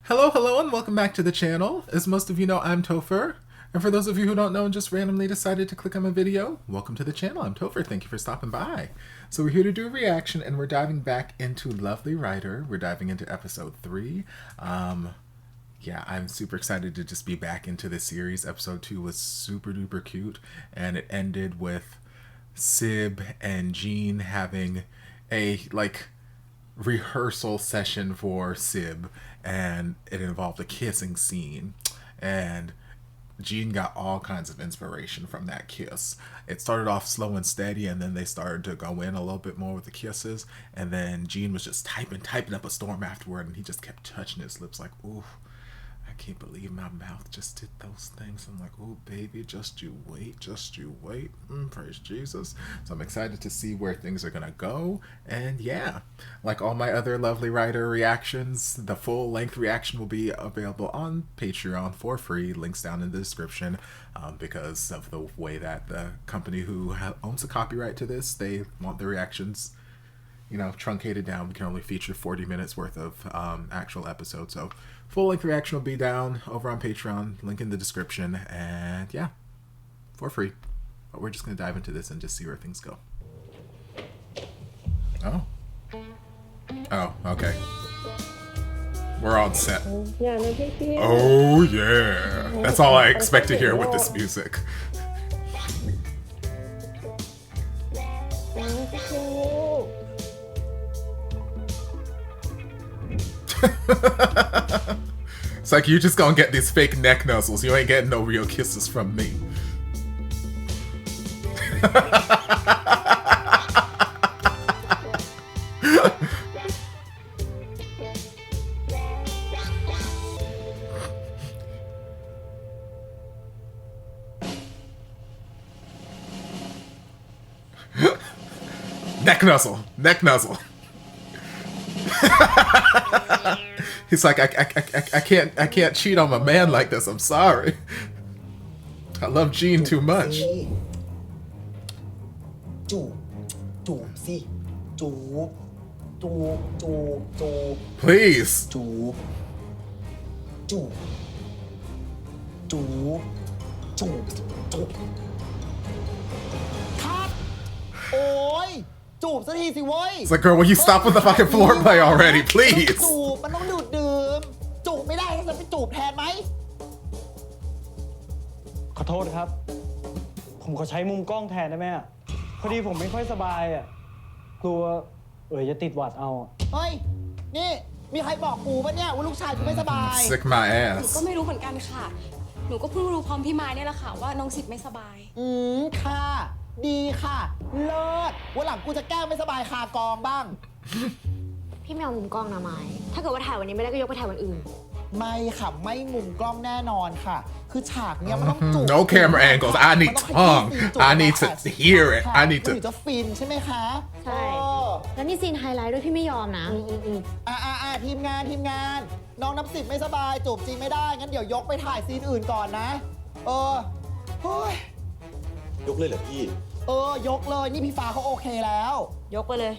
Hello, and welcome back to the channel. As most of you know, I'm Topher. And for those of you who don't know and just randomly decided to click on my video, welcome to the channel. I'm Topher. Thank you for stopping by. So we're here to do a reaction, and we're diving back into Lovely Writer. We're diving into episode 3. Yeah, I'm super excited to just be back into this series. Episode 2 was super duper cute, and it ended with Sib and Jean having a, rehearsal session for Sib, and it involved a kissing scene, and Jean got all kinds of inspiration from that kiss. It started off slow and steady, and then they started to go in a little bit more with the kisses, and then Jean was just typing up a storm afterward, and he just kept touching his lips like, ooh, I can't believe my mouth just did those things. I'm like, oh baby, just you wait. Praise Jesus. So I'm excited to see where things are gonna go. And yeah, like all my other Lovely Writer reactions, the full length reaction will be available on Patreon for free. Links down in the description, because of the way that the company who owns the copyright to this, they want the reactions, truncated down. We can only feature 40 minutes worth of actual episodes. So full-length reaction will be down over on Patreon, link in the description, and yeah, for free. But we're just going to dive into this and just see where things go. Oh, okay. We're on set. Oh, yeah. That's all I expect to hear with this music. It's like, you're just gonna get these fake neck nuzzles. You ain't getting no real kisses from me. Neck nuzzle. He's like, I can't cheat on my man like this. I'm sorry. I love Jean too much. Please. It's like, girl, will you stop with the fucking foreplay already, please? มันต้องดูดดื่มจูบไม่ได้ให้ฉันไปจูบแทนไหมขอโทษครับผมขอใช้มุมกล้องแทนได้ไหมพอดีผมไม่ค่อยสบายกลัวจะติดหวัดเอาเฮ้ยนี่มีใครบอกกูป่ะเนี่ยว่าลูกชายกูไม่สบาย Sick my หนู ass ก็ไม่รู้เหมือนกันค่ะหนูก็เพิ่งรู้พร้อมพี่ไม้เนี่ยแหละค่ะว่าน้องสิทธิ์ไม่สบายค่ะดีค่ะเลิศวันหลังกูจะแกล้งไม่สบายคากองบ้างพี่ไม่เอามุมกล้องนะไม้ถ้าเกิดว่าถ่ายวันนี้ไม่ได้ก็ยกไปถ่ายวันอื่นไม่ค่ะไม่มุมกล้องแน่นอนค่ะคือฉากเนี้ยมันต้องจูบ No camera angles I need tongue I need to hear it I need to จะฟินใช่ไหมคะใช่แล้วนี่ซีนไฮไลท์ด้วยพี่ไม่ยอมนะทีมงานน้องน้ำสิบไม่สบายจูบจริงไม่ได้งั้นเดี๋ยวยกไปถ่ายซีนอื่นก่อนนะเฮ้ยยกเลยเหรอพี่ยกเลยนี่พี่ฟ้าเขาโอเคแล้วยกไปเลย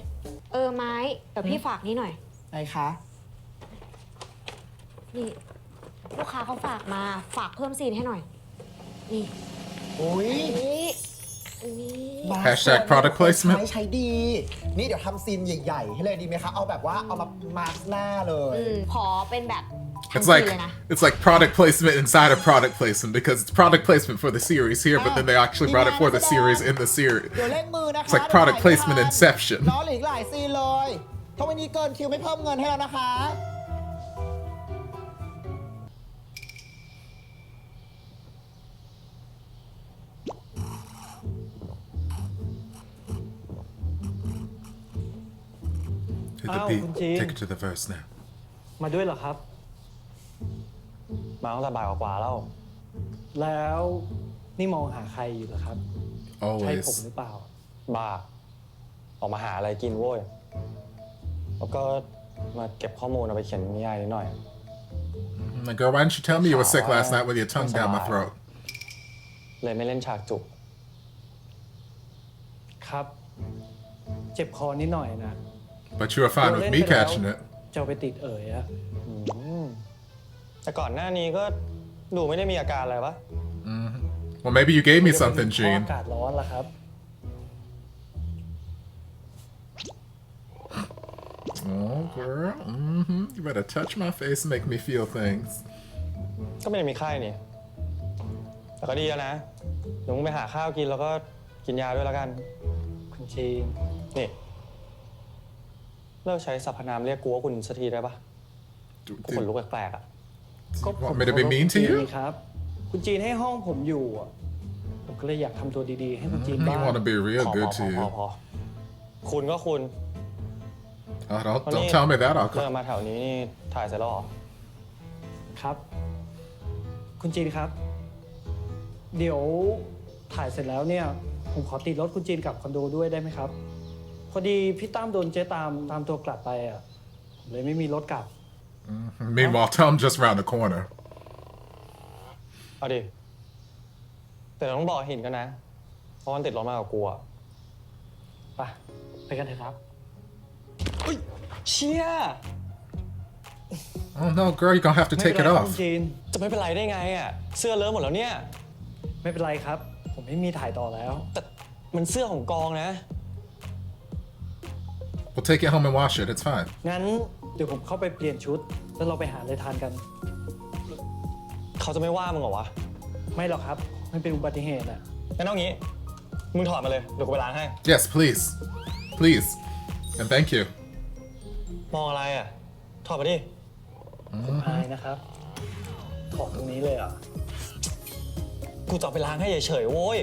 ไม้แต่พี่ฝากนี่หน่อยไหนคะนี่ลูกค้าเขาฝากเพิ่มซีนให้หน่อยนี่โอ้ยHashtag product placement ใช้ดีนี่เดี๋ยวทำซีนใหญ่ๆให้เลยดีไหมคะเอาแบบว่าเอามาร์คหน้าเลยขอเป็นแบบIt's like product placement inside of product placement because it's product placement for the series here, but then they actually brought it for the series in the series. It's like product placement inception. น้องหลีกหลายซีนเลยถ้าวันนี้เกินคิวไม่เพิ่มเงินให้แล้วนะคะ Hit the beat. Take it to the verse now. มาด้วยเหรอครับมาตั้งแต่บ่ายกว่าแล้วแล้วนี่มองหาใครอยู่เหรอครับใช่ผมหรือเปล่าบ้าออกมาหาอะไรกินโว้ยแล้วก็มาเก็บข้อมูลเอาไปเขียนนิยายนิดหน่อย Like, girl, why didn't you tell me you were sick last night with your tongue down my throat? เลยไม่เล่นฉากจุกครับเจ็บคอนิดหน่อยนะ But you were fine with me catching it. จะไปติดอะก แต่ก่อนหน้านี้ก็ดูไม่ได้มีอาการอะไรปะ Well, maybe you gave me จะเป็น something, เพราะ Gene. อากาศร้อนล่ะครับ Oh, girl. You better touch my face and make me feel things. ก็ไม่ได้มีไข้นี่ แต่ก็ดีแล้วนะเดี๋ยวมึงไปหาข้าวกินแล้วก็กินยาด้วยแล้วกัน คุณจีน นี่เลิกใช้สรรพนามเรียกกูว่าคุณสักทีได้ปะกูขนลุกแปลกๆอ่ะ ก็ผม Want me to be mean to คุณจี you? นครับ คุณจีนให้ห้องผมอยู่อะผมก็เลยอยากทำตัวดีๆ ให้คุณจีน You บ้าง want to be real พอ good พ to อ you. พอคุณก็คุณ Oh, don't วันนี้ tell me that. I'll เดิน call. มาแถวนี้นี่ถ่ายเสร็จแล้วเหรอ ครับ คุณจีนครับ เดี๋ยวถ่ายเสร็จแล้วเนี่ย ผมขอติดรถคุณจีนกลับคอนโดด้วยได้ไหมครับ พอดีพี่ตั้มโดนเจ๊ตามตัวกลับไปอ่ะผมเลยไม่มีรถกลับ Meanwhile, Tom just round the corner. เอาดิ แต่ต้องบอกหินกันนะ เพราะมันติดรถมากับกูอะ ไปกันเถอะครับ อุ้ยเชี่ย Oh no, girl, you're gonna have to ไม่ take เป็น it ไรครับ off. คุณจีน จะไม่เป็นไรได้ไงอะเสื้อเลอะหมดแล้วเนี่ย ไม่เป็นไรครับ ผมไม่มีถ่ายต่อแล้ว แต่มันเสื้อของกองนะ We'll take it home and wash it. It's fine. งั้นเดี๋ยวผมเข้าไปเปลี่ยนชุด แล้วเราไปหาอะไรทานกัน เขาจะไม่ว่ามึงเหรอวะ ไม่หรอกครับมันเป็นอุบัติเหตุอะ งั้นเอางี้ มึงถอดมาเลย เดี๋ยวกูไปล้างให้ Yes, please. Please. And thank you. มองอะไรอะถอดมาดิ อายนะครับ ถอดตรงนี้เลยเหรอ่ะ กูจะเอาไปล้างให้เฉยๆโว้ย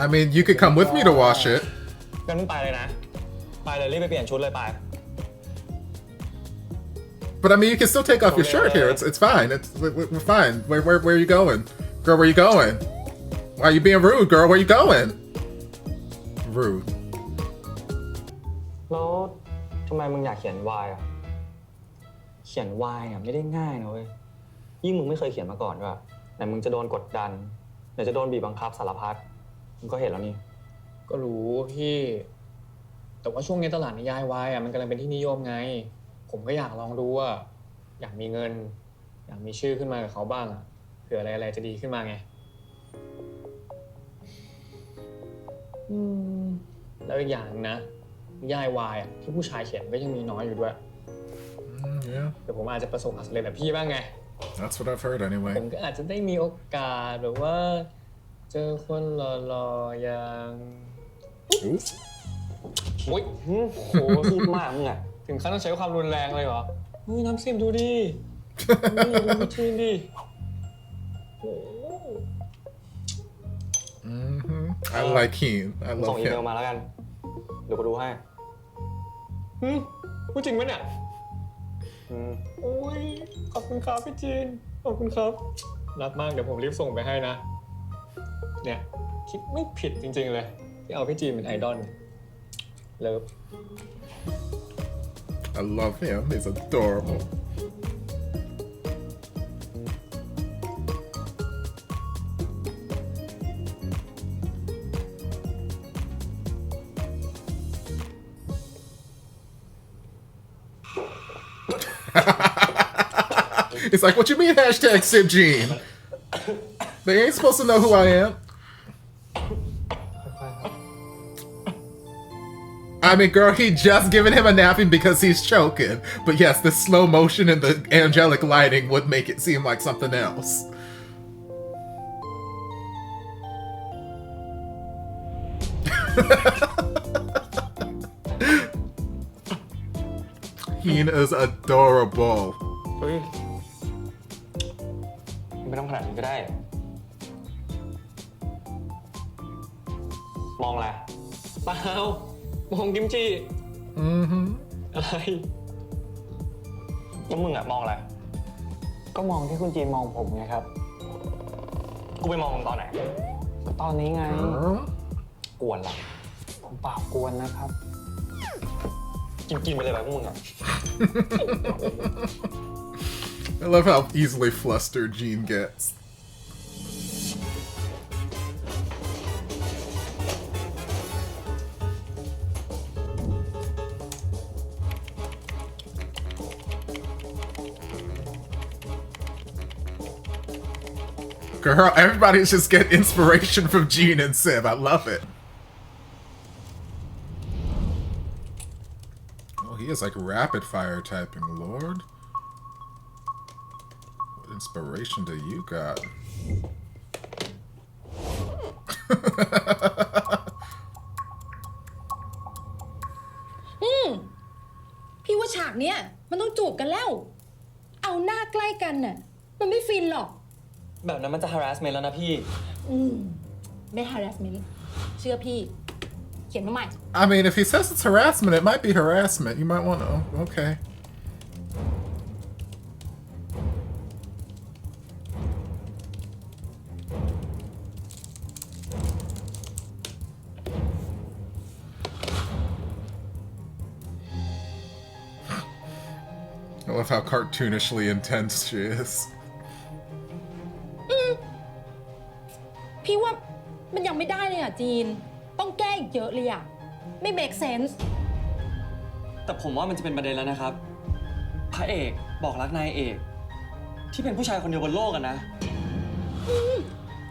I mean, you could come with me to wash it. งั้นมึงไปเลยนะ ไปเลยรีบไปเปลี่ยนชุดเลยไป But I mean, you can still take off your shirt here. It's fine. We're fine. Where are you going? Girl, where you going? Why are you being rude, girl? Where you going? Rude. แล้วทำไมมึงอยากเขียนวายอ่ะ เขียนวายอ่ะไม่ได้ง่ายนะเว้ย ยิ่งมึงไม่เคยเขียนมาก่อนด้วยไหนมึงจะโดนกดดันไหนจะโดนบีบบังคับสารพัด มึงก็เห็นแล้วนี่ ก็รู้พี่ แต่ว่าช่วงนี้ตลาดนิยายวายอ่ะมันกำลังเป็นที่นิยมไง ผมก็อยากลองดูว่าอยากมีเงิน อยากมีชื่อขึ้นมากับเขาบ้างอ่ะเผื่ออะไรจะดีขึ้นมาไงแล้วอีกอย่างนะนิยายวายอ่ะที่ผู้ชายเขียนก็ยังมีน้อยอยู่ด้วย Yeah, เดี๋ยวผมอาจจะประสบความสำเร็จแบบพี่บ้างไง that's what I've heard anyway. ผมก็อาจจะได้มีโอกาสแบบว่า เจอคนหล่อๆอย่าง Ooh. โอ้ย โอ้โหพูดมากมึงอ่ะ ถึงขั้นต้องใช้ความรุนแรงเลยเหรอเฮ้ยน้ำซิมดูดินี่ดูวิธีดิโอ้โห I like him. I ส่ง love อีเมล him. มาแล้วกัน เดี๋ยวกูดูให้ พูดจริงไหมเนี่ย โอ้ย ขอบคุณครับพี่จีน ขอบคุณครับ รักมาก เดี๋ยวผมรีบส่งไปให้นะ เนี่ย คิดไม่ผิดจริงๆเลย ที่เอาพี่จีนเป็นไอดอลเลิฟ I love him. He's adorable. It's like, what you mean hashtag Sib Gene? They ain't supposed to know who I am. I mean, girl, he just giving him a napping because he's choking. But yes, the slow motion and the angelic lighting would make it seem like something else. Heen is adorable. เฮ้ย ไม่ต้องขนาดนี้ก็ได้ มองอะไร เปล่า มองกิมจิ อะไร แล้วมึงอะมองอะไร ก็มองที่คุณจีนมองผมไงครับ กูไปมองมึงตอนไหน ก็ตอนนี้ไง กวนละ ผมเปล่ากวนนะครับ กินไปเลยแบบพวกมึงอะ I love how easily flustered Gene gets. Girl, everybody's just getting inspiration from Gene and Sib. I love it. Oh, he is like rapid fire typing, Lord. What inspiration do you got? พี่ว่าฉากเนี้ยมันต้องจูบกันแล้ว เอาหน้าใกล้กันน่ะมันไม่ฟินหรอก แบบนั้นมันจะ harassment แล้วนะพี่ ไม่ harassment เชื่อพี่ เขียนมาใหม่ I mean, if he says it's harassment, it might be harassment. You might want to. Okay. I love how cartoonishly intense she is. พี่ว่ามันยังไม่ได้เลยอ่ะจีน ต้องแก้อีกเยอะเลยอ่ะ ไม่ make sense แต่ผมว่ามันจะเป็นประเด็นแล้วนะครับ พระเอกบอกรักนายเอก ที่เป็นผู้ชายคนเดียวบนโลกอะนะ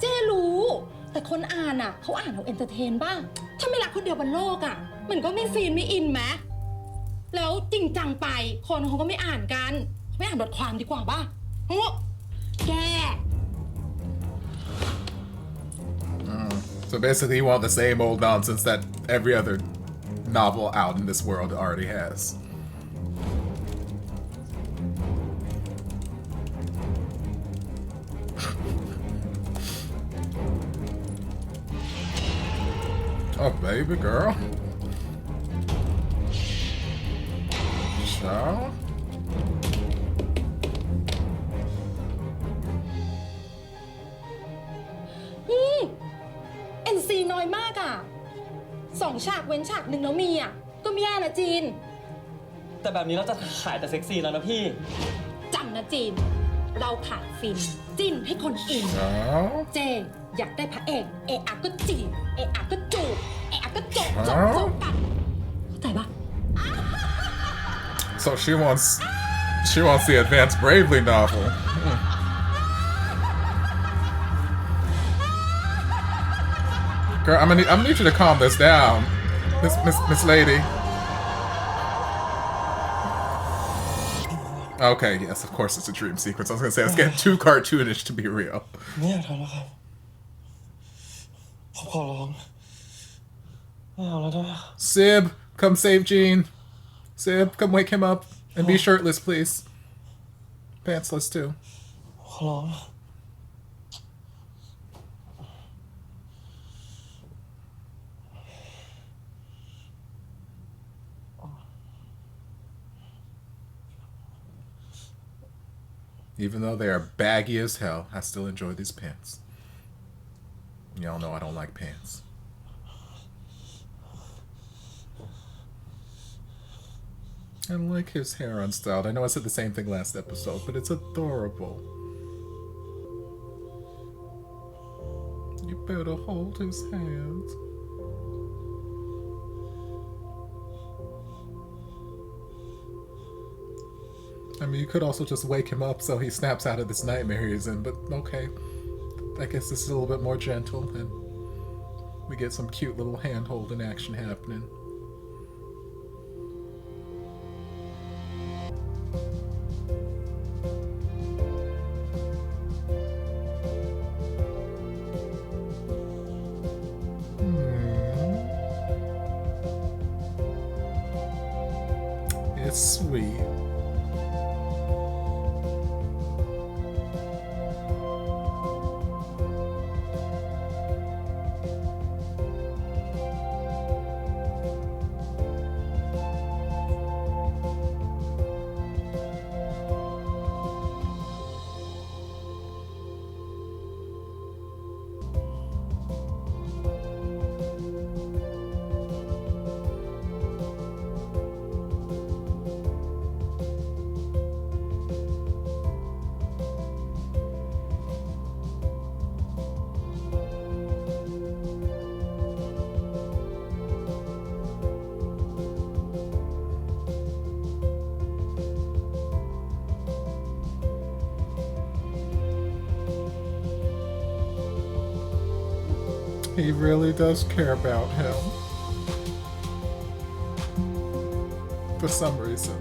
เจ้รู้ แต่คนอ่านอ่ะเขาอ่านเอาเอนเตอร์เทนบ้างถ้าไม่รักคนเดียวบนโลกอ่ะมันก็ไม่ฟินไม่อินไหมแล้วจริงจังไปคนเขาก็ไม่อ่านกันไม่อ่านบทความดีกว่าป่ะแก So basically, you want the same old nonsense that every other novel out in this world already has. Oh, baby girl. Child. NC น้อยมากอ่ะ2 ฉากเว้นฉากหนึ่งแล้วมีอ่ะก็ไม่แย่นะจีน แต่แบบนี้เราจะขายแต่เซ็กซี่แล้วนะพี่ จำนะจีน เราขายฟินจิ้นให้คนอิน เจอยากได้พระเอกเอะอะก็จีบเอะอะก็จูบเอะอะก็จบกันเข้าใจปะ So she wants the Advanced Bravely novel. Girl, I'm gonna need you to calm this down, Miss Lady. Okay, yes, of course it's a dream sequence. I was gonna say it's getting too cartoonish to be real. ไม่อยากทำแล้วครับผมขอร้องไม่เอาแล้วได้ไหม Sib, come save Gene. Sib, come wake him up and be shirtless, please. Pantsless too. ขอร้อง Even though they are baggy as hell, I still enjoy these pants. Y'all know I don't like pants. I like his hair unstyled. I know I said the same thing last episode, but it's adorable. You better hold his hand. I mean, you could also just wake him up so he snaps out of this nightmare he's in, but okay. I guess this is a little bit more gentle, and we get some cute little hand-holding action happening. It's sweet. He really does care about him. For some reason.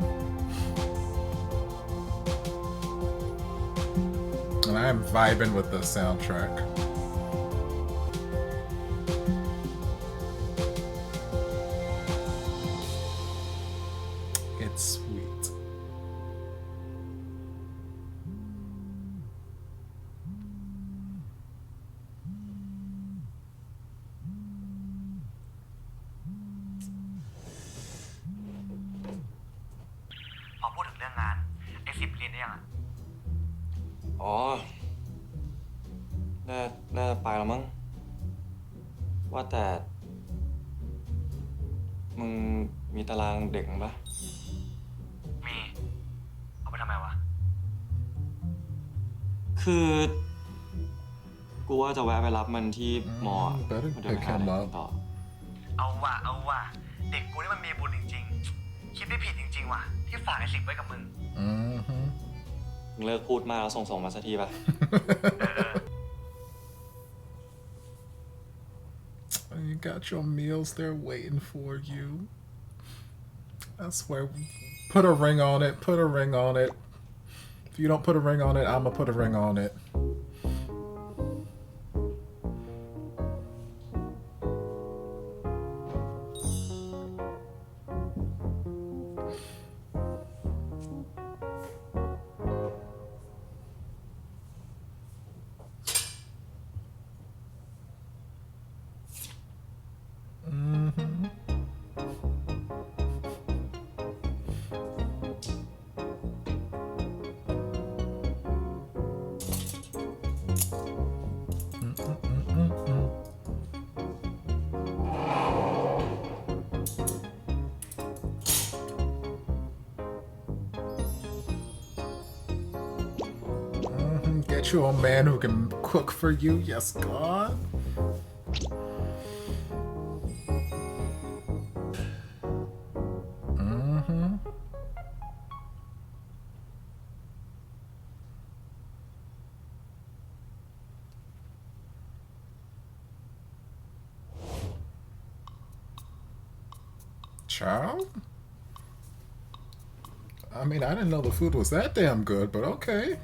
And I am vibing with the soundtrack. It's sweet.อ๋อ น่าไปแล้วมั้ง ว่าแต่ มึงมีตารางเด็กมั้งปะมี เอาไปทำไมวะ คือ กูว่าจะแวะไปรับมันที่มอ Better มาเดิน pick หา him อะไร up. ต่อ เอาว่ะ เด็กกูนี่มันมีบุญจริงๆ คิดไม่ผิดจริงๆว่ะ ที่ฝากไอ้สิบไว้กับมึง มึงเลิกพูดมากแล้วส่งมาสักทีปะ You got your meals there waiting for you. I swear, put a ring on it. Put a ring on it. If you don't put a ring on it, I'ma put a ring on it. Get you a man who can cook for you, yes, God. Child? I mean, I didn't know the food was that damn good, but okay.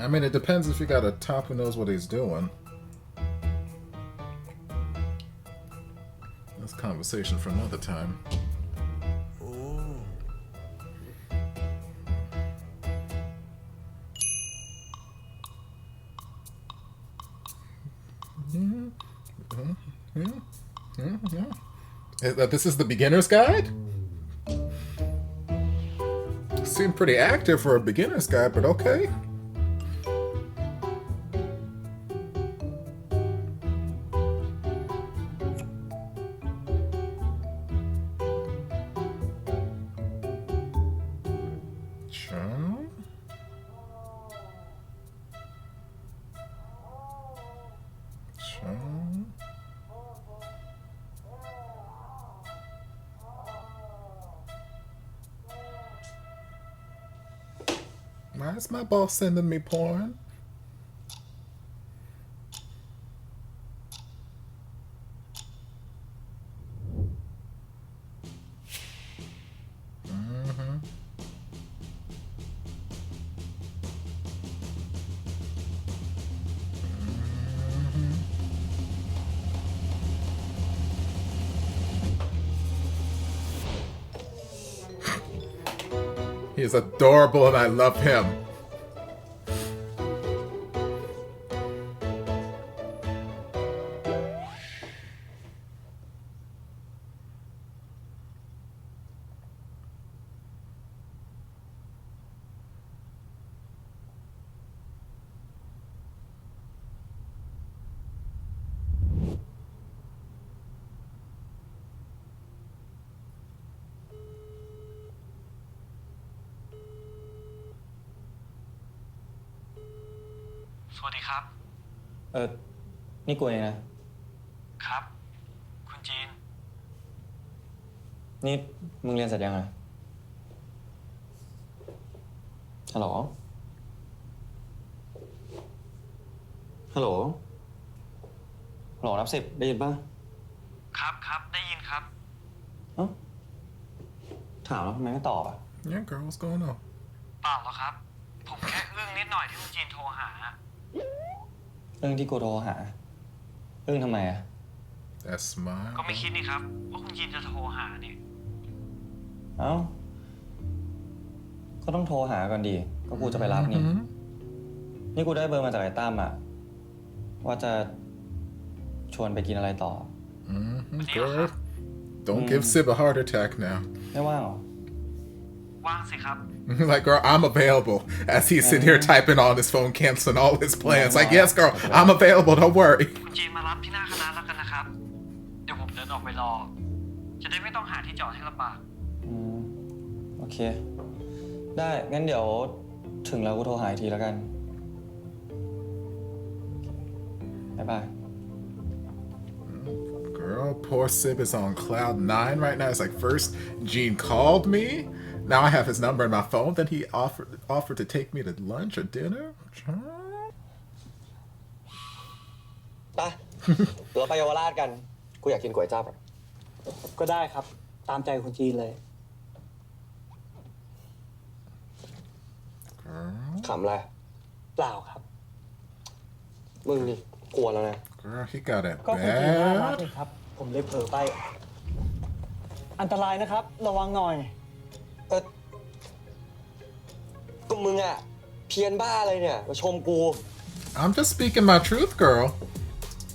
I mean, it depends if you got a top who knows what he's doing. That's conversation for another time. This is the beginner's guide? Seemed pretty active for a beginner's guide, but okay. Why is my boss sending me porn? He is adorable and I love him.สวัสดีครับ นี่กูเองนะ ครับ คุณจีน นี่มึงเรียนเสร็จยังไง ย ฮัลโหลฮัลโหลฮัลโหลนับสิบได้ยินป่ะครับได้ยินครับ เอ้าถามแล้วทำไมไม่ตอบอ่ะ Yeah, girl, what's going on? เปล่าหรอกครับ ผมแค่อึ้งนิดหน่อยที่คุณจีนโทรหา เรื่องที่กูโทรหาเรื่องทำไมอ่ะ That smile. ก็ไม่คิดนี่ครับว่าคุณจีนจะโทรหาเนี่ย เอ้าก็ต้องโทรหาก่อนดีก็กูจะไปรับนี่ นี่กูได้เบอร์มาจากไอ้ตั้มอ่ะว่าจะชวนไปกินอะไรต่อ Girl, don't give Sib a heart attack now. ไม่ว่างเหรอ ว่างสิครับ Like, girl, I'm available. As he's sitting here typing on his phone, canceling all his plans. Like, yes, girl, I'm available. Don't worry. คุณจีนมารับที่หน้าคณะแล้วกันนะครับ เดี๋ยวผมเดินออกไปรอ จะได้ไม่ต้องหาที่จอดให้ลำบาก โอเค ได้งั้นเดี๋ยวถึงแล้วกูโทรหาอีกทีแล้วกันบ๊ายบาย Girl, poor Sib is on cloud 9 right now. It's like, first Gene called me. Now I have his number in my phone. Then he offered to take me to lunch or dinner. ไปเราไปเยาวราชกันกูอยากกินก๋วยจั๊บอ่ะ ก็ได้ครับ ตามใจคุณจีนเลย ขำอะไร เปล่าครับ มึงนี่กลัวแล้วนะ Girl, he got it ก็คุณจีนน่ารัก bad. เลยครับ ผมเลยเผลอไป อันตรายนะครับ ระวังหน่อย ก็มึงอ่ะเพี้ยนบ้าอะไรเนี่ยมาชมกู I'm just speaking my truth, girl.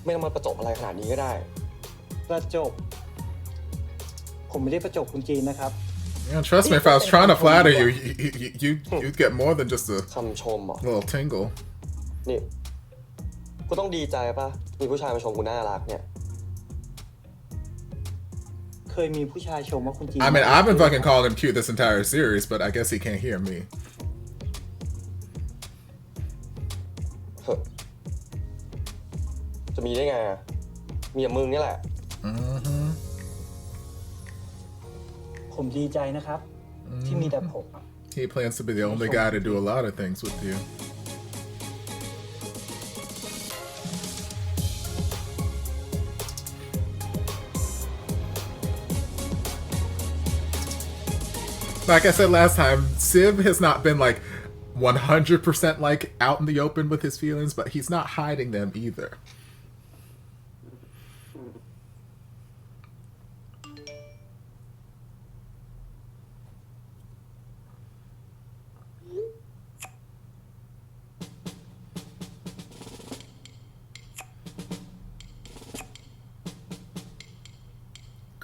ไม่ต้องมาประจบอะไรขนาดนี้ก็ได้ ประจบ ผมไม่ได้ประจบคุณจีนนะครับ Yeah, trust me, if I was trying to flatter you, you'd get more than just a คำชมเหรอ little tingle. นี่กูต้องดีใจป่ะมีผู้ชายมาชมกูน่ารักเนี่ย เคยมีผู้ชายชมว่าคุณจีน I mean, I've been fucking calling him cute this entire series, but I guess he can't hear me. เฮ้ยจะมีได้ไงอะมีอย่างมึงนี่แหละ ผมดีใจนะครับ ที่มีแต่ผม He plans to be the only guy to do a lot of things with you. Like I said last time, Sib has not been like 100% like out in the open with his feelings, but he's not hiding them either.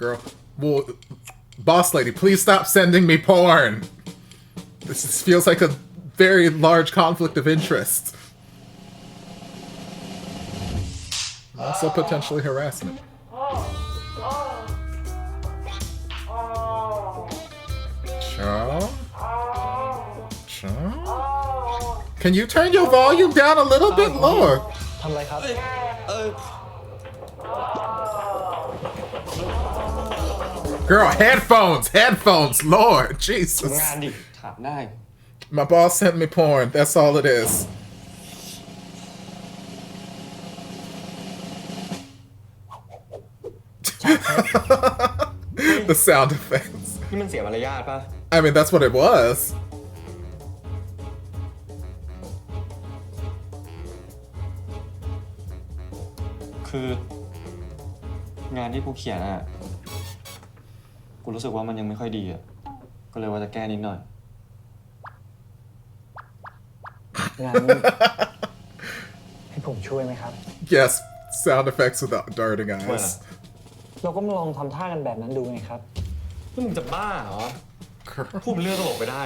Girl, well, boss lady, please stop sending me porn. This feels like a very large conflict of interest. Also potentially harassment. Chow? Can you turn your volume down a little bit lower? ทำอะไรครับ Girl, headphones, Lord, Jesus. งานดิถามได้ My boss sent me porn, that's all it is. The sound effects. นี่มันเสียมารยาทป่ะ I mean, that's what it was. คืองานที่กูเขียนอ่ะ กูรู้สึกว่ามันยังไม่ค่อยดีอ่ะ ก็เลยว่าจะแก้นิดหน่อย งั้น ให้ผมช่วยไหมครับ Yes, sound effects without darting eyes. เราก็มาลองทำท่ากันแบบนั้นดูไงครับ นี่มึงจะบ้าเหรอ Girl, พูดเป็นเรื่องตลกไปได้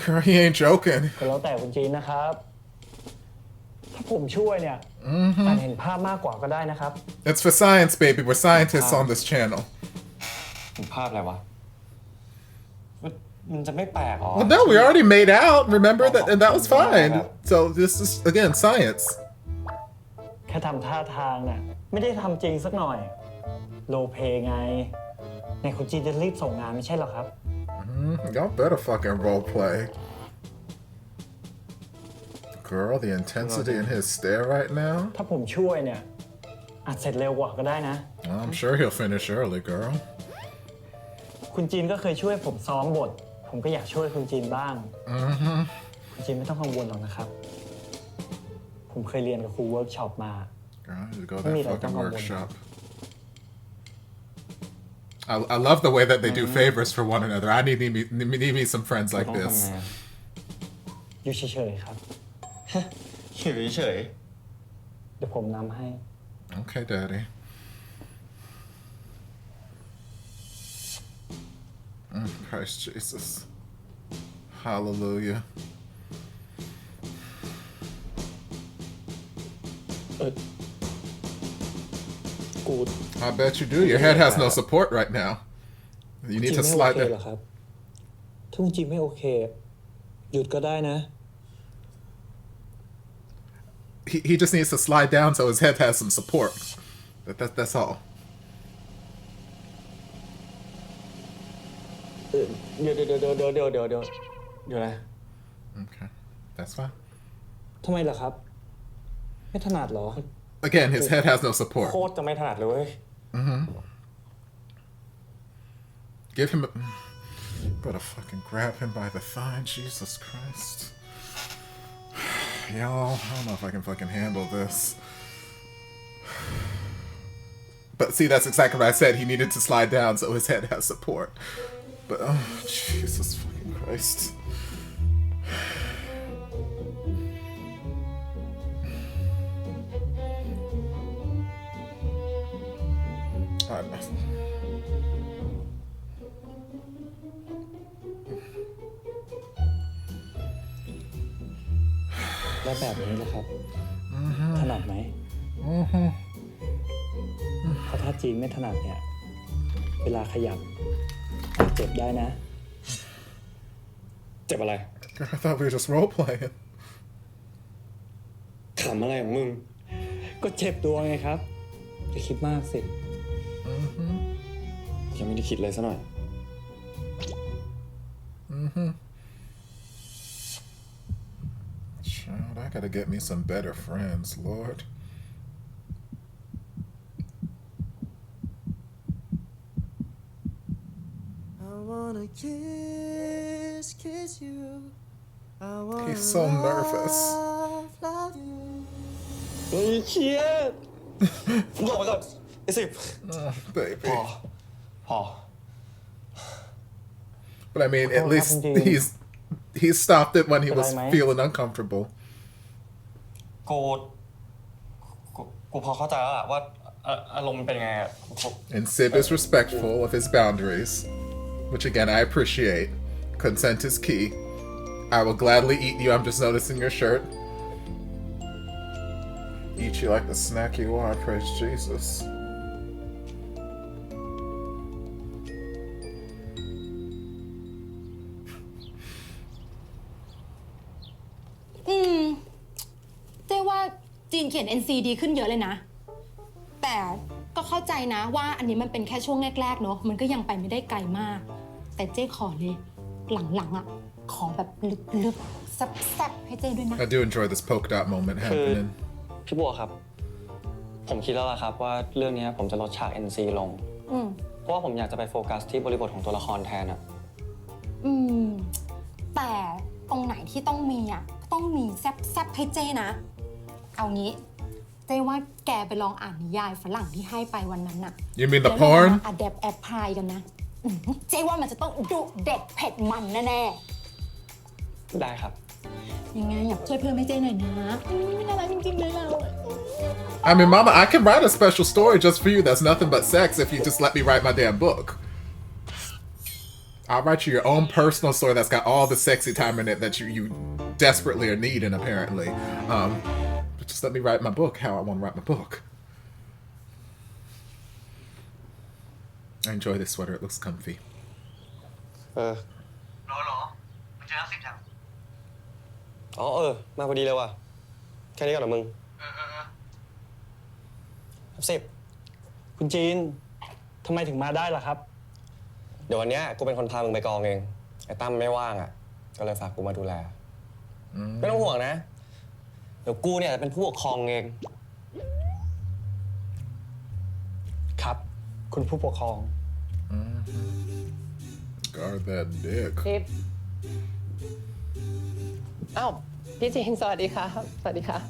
girl, he ain't joking. ก็แล้วแต่คุณจีนนะครับ ถ้าผมช่วยเนี่ยอาจเห็นภาพมากกว่าก็ได้นะครับ It's for science, baby. We're scientists on this channel. เห็นภาพอะไรวะ มันจะไม่แปลกหรอ Well, no, we already made out. Remember that, and that was fine. So this is again science. แค่ทำท่าทางน่ะไม่ได้ทำจริงสักหน่อย โลเพไงในคุณจีนจะรีบส่งงานไม่ใช่หรอครับ Y'all better fucking role play. Girl, the intensity in his stare right now. ถ้าผมช่วยเนี่ยอาจเสร็จเร็วกว่าก็ได้นะ I'm sure he'll finish early, girl. คุณจีนก็เคยช่วยผมซ้อมบท ผมก็อยากช่วยคุณจีนบ้าง คุณจีนไม่ต้องกังวลหรอกนะครับ ผมเคยเรียนกับครูเวิร์กช็อปมา Girl, you go to that fucking workshop. I love the way that they do favors for one another. I need me some friends like ต้องทำ this. ไง อยู่เฉยๆครับ อยู่เฉย เดี๋ยวผมนำให้ Okay, Daddy. Christ Jesus. Hallelujah. กู I bet you do. Your head has no support right now. You need จีน to ไม่โอ slide เคเหรอ that. ครับถ้าคุณจีนไม่โอเค หยุดก็ได้นะ He just needs to slide down so his head has some support. That's all. เดี๋ยวนะ Okay, that's fine. ทำไมล่ะครับ ไม่ถนัดเหรอ Again, his head has no support. โคตรจะไม่ถนัดเลยเว้ย Give him a... Gotta fucking grab him by the thigh. Jesus Christ. Y'all, I don't know if I can fucking handle this. But see, that's exactly what I said. He needed to slide down so his head has support. But, oh, Jesus fucking Christ. I แล้วแบบนี้นะครับ ถนัดไหมเพราะถ้าจีนไม่ถนัดเนี่ย เวลาขยับอาจเจ็บได้นะ เจ็บอะไร I thought we were just role playing. ขำอะไรของมึง ก็เจ็บตัวไงครับอย่าคิดมากสิ ยังไม่ได้คิดเลยซะหน่อย Child, I gotta get me some better friends, Lord. I wanna kiss you. I wanna He's so nervous. love you. เฮ้ยเครียดบอกก่อนไอ้สิ Oh, baby. พอ But I mean, at Oh, least happened to- he stopped it when he was But I might- feeling uncomfortable. กูพอเข้าใจแล้วอะว่าอารมณ์มันเป็นไงอะ And Sib is respectful of his boundaries, which again I appreciate. Consent is key. I will gladly eat you. I'm just noticing your shirt. Eat you like the snack you are. Praise Jesus. เจ๊ว่าจีนเขียน NC ดีขึ้นเยอะเลยนะ แต่ก็เข้าใจนะว่าอันนี้มันเป็นแค่ช่วงแรกๆเนอะมันก็ยังไปไม่ได้ไกลมาก แต่เจ๊ขอเลยหลังๆอ่ะขอแบบลึกๆแซ่บๆให้เจ๊ด้วยนะ I do enjoy this polka dot moment happening. พี่บัวครับ ผมคิดแล้วล่ะครับว่าเรื่องนี้ผมจะลดฉาก NC ลง เพราะว่าผมอยากจะไปโฟกัสที่บริบทของตัวละครแทนอะ แต่ตรงไหนที่ต้องมีอ่ะต้องมีแซ่บๆให้เจ๊นะ เอางี้เจ๊ว่าแกไปลองอ่านนิยายฝรั่งที่ให้ไปวันนั้นน่ะ You mean the แล้วลอง porn? มา adapt apply กันนะเจ๊ว่ามันจะต้องดุเด็ดเผ็ดมันแน่ๆ ได้ครับ ยังไงอยากช่วยเพิ่มให้เจ๊หน่อยนะน่ารักจริงๆเลยเรา I mean, Mama, I can write a special story just for you that's nothing but sex if you just let me write my damn book. I'll write you your own personal story that's got all the sexy time in it that you desperately are needing, apparently. But just let me write my book how I want to write my book. I enjoy this sweater. It looks comfy. หรอมันเจอแล้วสิบจัง อ๋อมาพอดีเลยว่ะ แค่นี้ก่อนเหรอมึงสิบ คุณจีนทำไมถึงมาได้ล่ะครับ เดี๋ยววันเนี้ยกูเป็นคนพามึงไปกองเอง ไอ้ตั้มไม่ว่างอ่ะ ก็เลยฝากกูมาดูแล ไม่ต้องห่วงนะ เดี๋ยวกูเนี่ยจะเป็นผู้ปกครองเอง ครับ คุณผู้ปกครอง Guard that dick. พี่อ้าวพี่จีนสวัสดีครับ สวัสดีครับ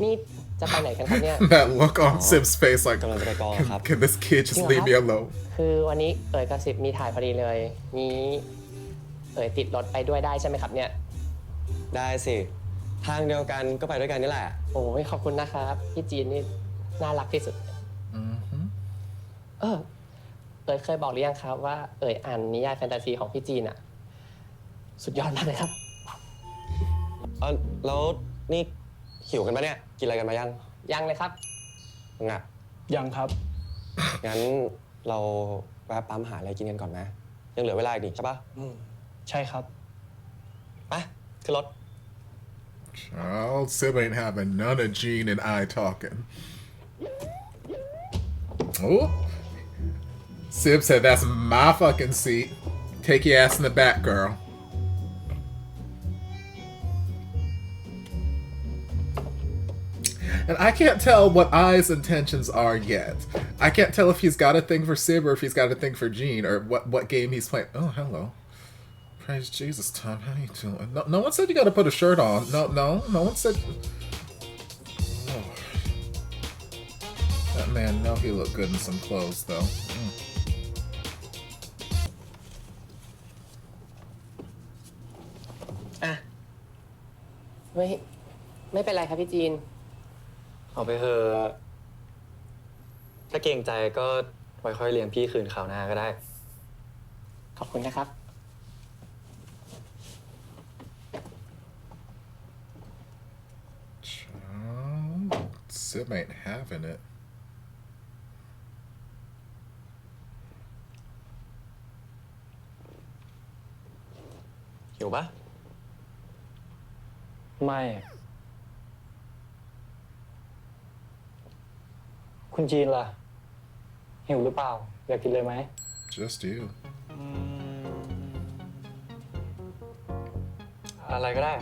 นี่จะไปไหนกันครับเนี่ย That look on Sib's face, like, กำลังจะไปกองครับ can this kid just leave me alone? คือวันนี้เอ๋ยกับสิบมีถ่ายพอดีเลยนี้เอ๋ยติดรถไปด้วยได้ใช่ไหมครับเนี่ย ได้สิ ทางเดียวกันก็ไปด้วยกันนี่แหละ โอ้ยขอบคุณนะครับ พี่จีนนี่น่ารักที่สุด เอ๋ยเคยบอกหรือยังครับว่าเอ๋ยอ่านนิยายแฟนตาซีของพี่จีนอะสุดยอดมากเลยครับ แล้วนี่หิวกันปะเนี่ย กินอะไรกันมายัง ยังเลยครับ มึงอ่ะ ยังครับ งั้นเราแวะปั๊มหาอะไรกินกันก่อนไหมยังเหลือเวลาอีกนี่ใช่ปะ ใช่ครับ ไปขึ้นรถ Child, Sib ain't having none of Gene and I talking. Oh. Sib said, that's my fucking seat. Take your ass in the back, girl. And I can't tell what I's intentions are yet. I can't tell if he's got a thing for Sib or if he's got a thing for Gene or what game he's playing. Oh, hello. Praise Jesus, Tom. How you doing? No one said you gotta put a shirt on. No one said... Oh. That man, no, he looked good in some clothes, though. อ่ะไม่เป็นไรครับพี่จีน เอาไปเถอะถ้าเกรงใจก็ไว้ค่อยเลี้ยงพี่คืนคราวหน้าก็ได้ ขอบคุณนะครับ Child, Sib ain't having it. หิวปะ ไม่ คุณจีนล่ะ หิวหรือเปล่า อยากกินเลยไหม Just you. อะไรก็ได้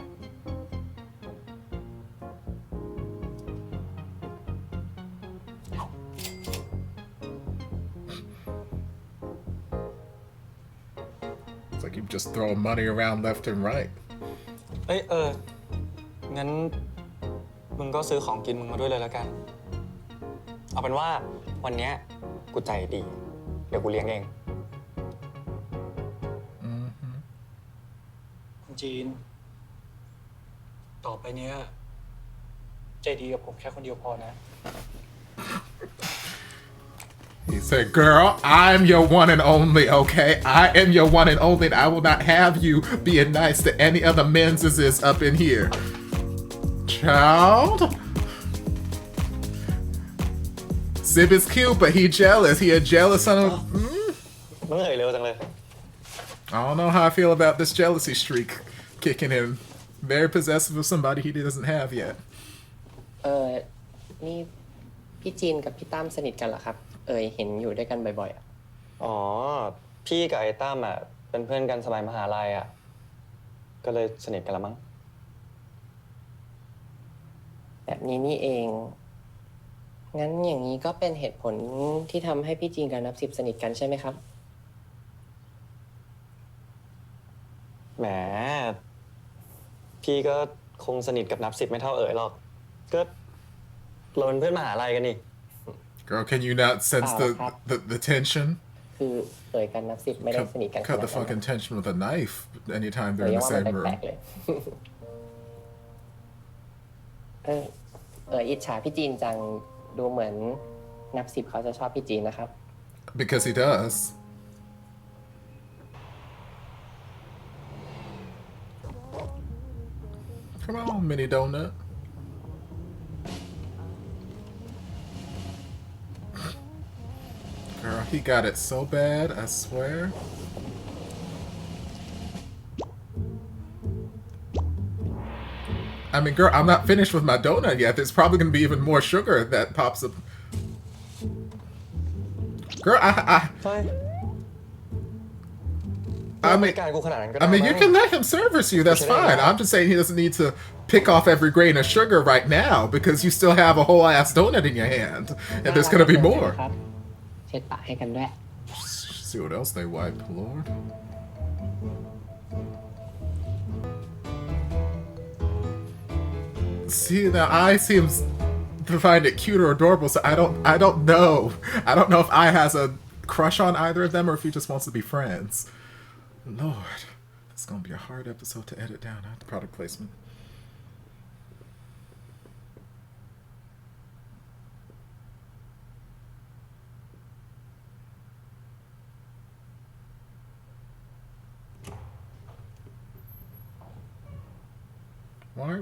It's like you just throw money around left and right. เอ้ยงั้นมึงก็ซื้อของกินมึงมาด้วยเลยแล้วกัน เอาเป็นว่าวันเนี้ยกูใจดี เดี๋ยวกูเลี้ยงเอง คุณจีน ต่อไปเนี้ยใจดีกับผมแค่คนเดียวพอนะ He said, girl, I'm your one and only, okay? I am your one and only, and I will not have you being nice to any other men's is up in here. Child? Sib is cute, but he jealous. He a jealous son of... มึงเร็วจังเลย I don't know how I feel about this jealousy streak kicking in. Very possessive of somebody he doesn't have yet. นี่พี่จีนกับพี่ตั้มสนิทกันเหรอครับ เห็นอยู่ด้วยกันบ่อยๆอ่ะ อ๋อ พี่กับไอ้ตั้มอ่ะเป็นเพื่อนกันสมัยมหาลัยอ่ะ ก็เลยสนิทกันละมั้ง แบบนี้นี่เอง งั้นอย่างนี้ก็เป็นเหตุผลที่ทำให้พี่จีนกับนับสิบสนิทกันใช่ไหมครับ แหม พี่ก็คงสนิทกับนับสิบไม่เท่าเอ๋ยหรอก ก็เราเป็นเพื่อนมหาลัยกันนี่ Girl, can you not sense the tension? คือกับนับสิบไม่ได้สนิทกัน Cut the fucking tension with a knife anytime they're in the same แป room. ลกๆเลยอิจฉาพี่จีนจังดูเหมือนนับสิบเขาจะชอบพี่จีนนะครับ Because he does. Come on, mini donut. Girl, he got it so bad, I swear. I mean, girl, I'm not finished with my donut yet. There's probably going to be even more sugar that pops up. Girl, I mean, you can let him service you. That's fine. I'm just saying he doesn't need to pick off every grain of sugar right now because you still have a whole ass donut in your hand, and there's gonna be more. เช็ดปากให้กันด้วย See what else they wipe, Lord. See, now I seems to find it cute or adorable, so I don't know. I don't know if I has a crush on either of them or if he just wants to be friends. Lord, it's gonna be a hard episode to edit down after product placement.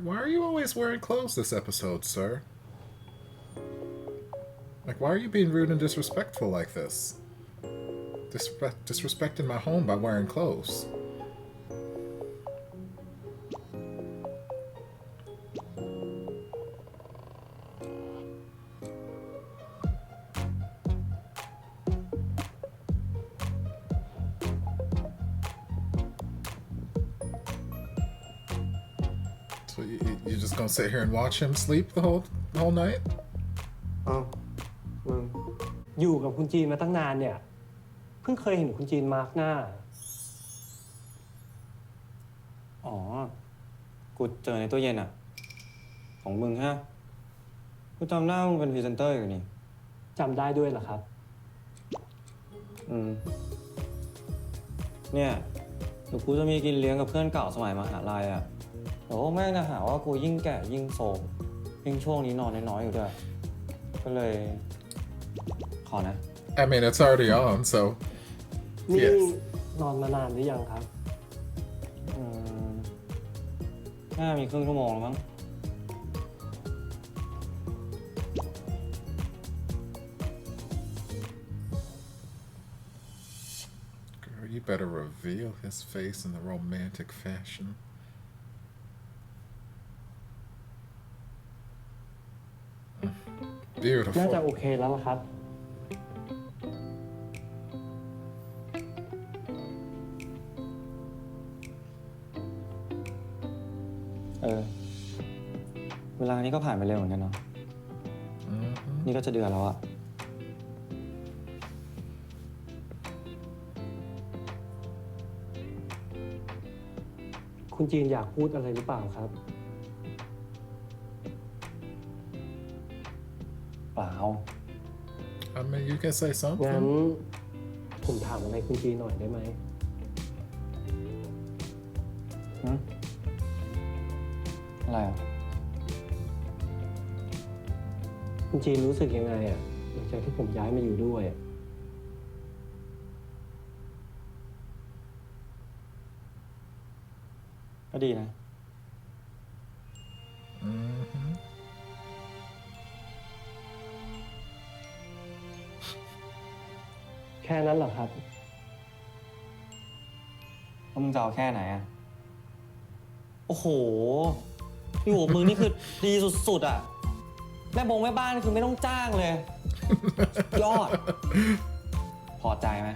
Why are you always wearing clothes this episode, sir? Like, why are you being rude and disrespectful like this? Disrespecting my home by wearing clothes. So you just gonna sit here and watch him sleep the whole night? อ้าวมึง อยู่กับคุณจีนมาตั้งนานเนี่ย เพิ่งเคยเห็นคุณจีนมาร์กหน้า อ๋อ กูเจอในตู้เย็นอ่ะ ของมึงฮะ กูจำหน้ามึงเป็นพรีเซนเตอร์อยู่นี่ จำได้ด้วยเหรอครับ เนี่ยเดี๋ยวกูจะมีกินเลี้ยงกับเพื่อนเก่าสมัยมหาลัยอ่ะโอ้แม่งจะหาว่ากูยิ่งแก่ยิ่งโสมยิ่งช่วงนี้นอนน้อยๆอยู่ด้วย ก็เลยขอนะ I mean, it's already on, so นี่ yes. นอนมานานหรือยังครับ น่ามีครึ่งชั่วโมงแล้วมั้ง Girl, you better reveal his face in the romantic fashion. Beautiful. น่าจะโอเคแล้วล่ะครับ เวลานี้ก็ผ่านไปเร็วเหมือนกันเนาะ นี่ก็จะเดือนแล้วอะ คุณจีนอยากพูดอะไรหรือเปล่าครับ เปล่า I mean, you can say งั้น something. ผมถามอะไรคุณจีนหน่อยได้ไหม อะไรอ่ะ คุณจีนรู้สึกยังไงอ่ะหลังจากที่ผมย้ายมาอยู่ด้วยอะ ก็ดีนะ แค่นั้นเหรอครับ แล้วมึงจะเอาแค่ไหนอ่ะ โอ้โห อยู่กับมึงนี่คือดีสุดๆอ่ะ แม่บ้านคือไม่ต้องจ้างเลย ยอด พอใจไหม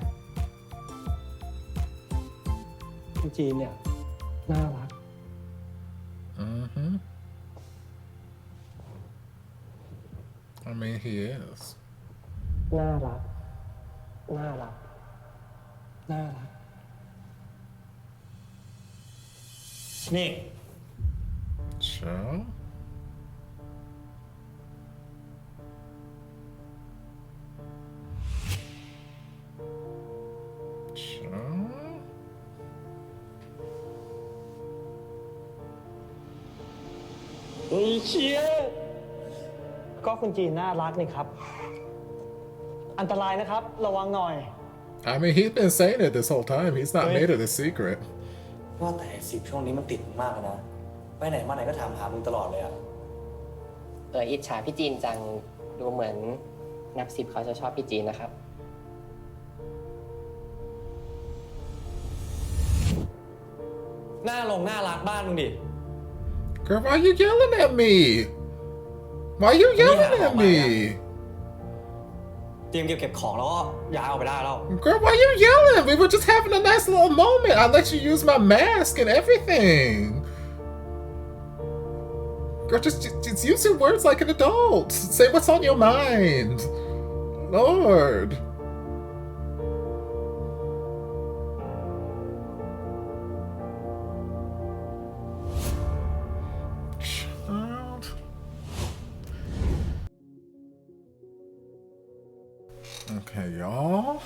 คุณจีนเนี่ยน่ารัก I mean, he is. น่ารัก น่ารัก น่ารัก นี่ So? So? เฮ้ยเชียก็คุณจีนน่ารักนี่ครับ อันตรายนะครับ ระวังหน่อย I mean, he's been saying it this whole time. He's not made it a secret. ว่าแต่10ช่วงนี้มันติดมากนะ ไปไหนมาไหนก็ถามหามึงตลอดเลยอะ อิจฉาพี่จีนจัง ดูเหมือนนับ10เขาจะชอบพี่จีนนะครับ หน้ารักบ้านมึงดิ Girl, why you yelling at me? Why you yelling at me? จ รียมเก็บของแล้วก็ย้ายออกไปได้แล้ว Girl, why you yelling? We were just having a nice little moment. I let you use my mask and everything. Girl, just use your words like an adult. Say what's on your mind. Lord. Child. Okay, y'all.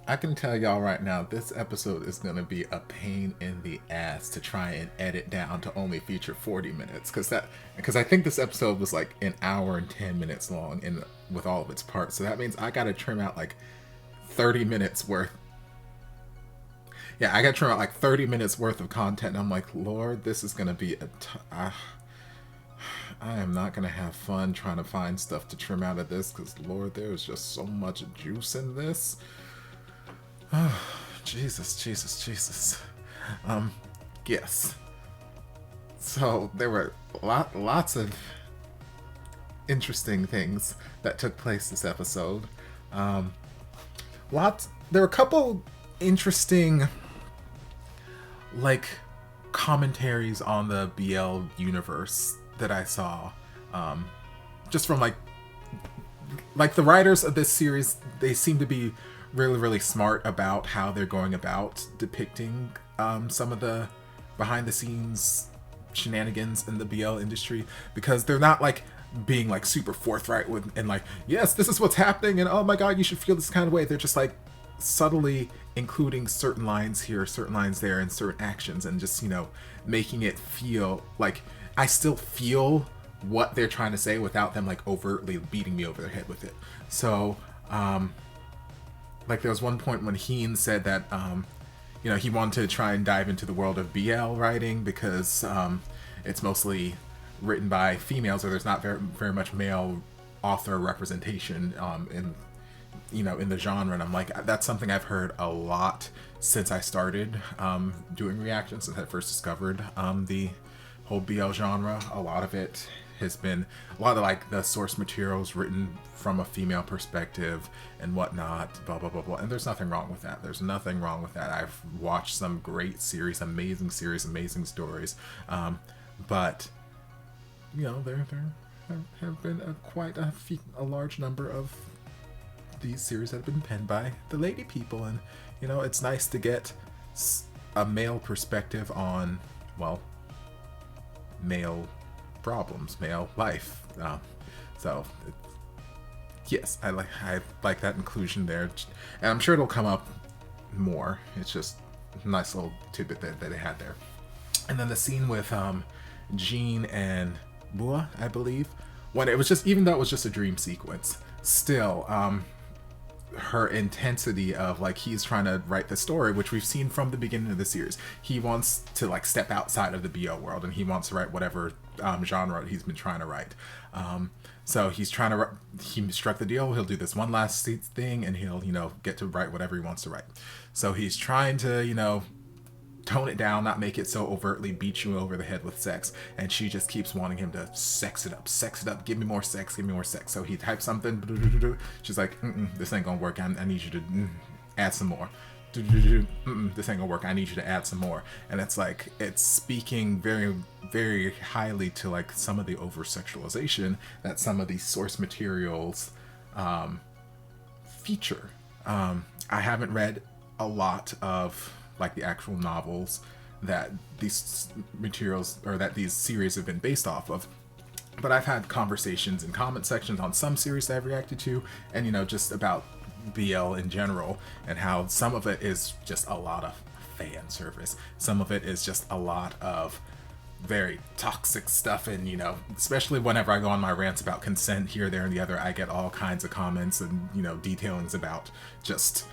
I can tell y'all right now, this episode is going to be a pain in the ass to try and edit down to only feature 40 minutes. Because I think this episode was like an hour and 10 minutes long with all of its parts. So that means I got to trim out like 30 minutes worth. Yeah, I got to trim out like 30 minutes worth of content. And I'm like, Lord, this is going to be I am not going to have fun trying to find stuff to trim out of this. Because, Lord, there's just so much juice in this. Oh, Jesus. Yes. So there were lots of interesting things that took place this episode. There were a couple interesting, like, commentaries on the BL universe that I saw. Just from like the writers of this series, they seem to be really smart about how they're going about depicting some of the behind the scenes shenanigans in the BL industry, because they're not like being like super forthright with and like, yes, this is what's happening and oh my god, you should feel this kind of way. They're just like subtly including certain lines here, certain lines there, and certain actions, and just, you know, making it feel like I still feel what they're trying to say without them like overtly beating me over the head with it. So like there was one point when Heen said that you know, he wanted to try and dive into the world of BL writing because it's mostly written by females, or there's not very much male author representation in, you know, in the genre. And I'm like, that's something I've heard a lot since I started doing reactions, since I first discovered the whole BL genre. A lot of it has been a lot of like the source materials written from a female perspective and whatnot, blah blah blah blah. And there's nothing wrong with that. There's nothing wrong with that. I've watched some great series, amazing stories, but you know, there have been quite a large number of these series that have been penned by the lady people, and you know, it's nice to get a male perspective on, well, male problems, male life. So yes, I like that inclusion there, and I'm sure it'll come up more. It's just a nice little tidbit that they had there. And then the scene with Jean and Bua, I believe, when it was just, even though it was just a dream sequence, still her intensity of like, he's trying to write the story, which we've seen from the beginning of the series. He wants to like step outside of the BL world, and he wants to write whatever genre he's been trying to write. So he's trying to, he struck the deal, he'll do this one last thing and he'll, you know, get to write whatever he wants to write. So he's trying to, you know, tone it down, not make it so overtly beat you over the head with sex, and she just keeps wanting him to sex it up, give me more sex. So he types something, she's like, this ain't gonna work, I need you to add some more. This ain't gonna work, I need you to add some more. And it's like, it's speaking very highly to like some of the over sexualization that some of these source materials feature. I haven't read a lot of like the actual novels that these materials, or that these series have been based off of, but I've had conversations in comment sections on some series that I've reacted to, and you know, just about BL in general, and how some of it is just a lot of fan service, some of it is just a lot of very toxic stuff, and you know, especially whenever I go on my rants about consent here, there, and the other, I get all kinds of comments and, you know, detailings about just